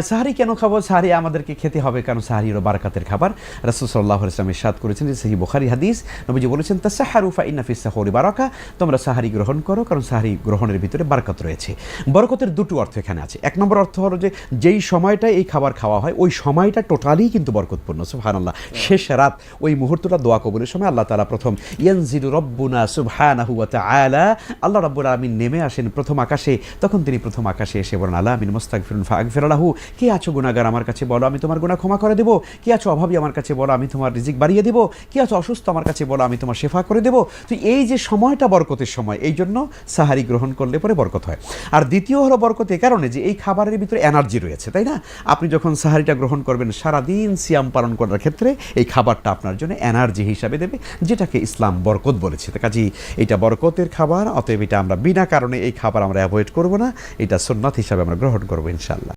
সাহারি কেন খাবো? সাহারি আমাদেরকে খেতে হবে কারণ সাহারি হলো বারাকাতের খাবার। রাসূল সাল্লাল্লাহু আলাইহি ওয়াসাল্লাম ইরশাদ করেছেন, যে সহিহ বুখারী হাদিস, নবীজি বলেছেন তাসাহারু ফা ইন্না ফিস সাহুরি বারাকা, তোমরা সাহারি গ্রহণ করো কারণ সাহারি গ্রহণের ভিতরে বরকত রয়েছে। বরকতের দুটো অর্থ এখানে আছে। এক নম্বর অর্থ হলো যে যেই সময়টায় এই খাবার খাওয়া হয় ওই সময়টা টোটালি কিন্তু বরকতপূর্ণ। সুবহানাল্লাহ। শেষ রাত ওই মুহূর্তটা দোয়া কবুলের সময় আল্লাহ তাআলা প্রথম ইয়ানজিলু রাব্বুনা সুবহানাহু ওয়া তাআলা, আল্লাহ রাব্বুল আলামিন নেমে আসেন প্রথম আকাশে। তখন তিনি প্রথম আকাশে এসে বলেন, আলা মিন মুস্তাগফিরুন ফাগফির লাহু, কে আছো গুনাহগার আমার কাছে বলো আমি তোমার গুনাহ ক্ষমা করে দেব। কে আছো অভাবী আমার কাছে বলো আমি তোমার রিজিক বাড়িয়ে দেব। কে আছো অসুস্থ আমার কাছে বলো আমি তোমার শেফা করে দেব। তো এই যে সময়টা বরকতের সময়, এই জন্য সাহারি গ্রহণ করলে পরে বরকত হয়। আর দ্বিতীয় হলো বরকত এই কারণে যে এই খাবারের ভিতরে এনার্জি রয়েছে, তাই না? আপনি যখন সাহারিটা গ্রহণ করবেন সারাদিন সিয়াম পালন করার ক্ষেত্রে এই খাবারটা আপনার জন্য এনার্জি হিসাবে দেবে, যেটাকে ইসলাম বরকত বলেছে। কাজেই এটা বরকতের খাবার, অতএব এটা আমরা বিনা কারণে এই খাবার আমরা অ্যাভয়েড করব না, এটা সুন্নাত হিসাবে আমরা গ্রহণ করবো ইনশাআল্লাহ।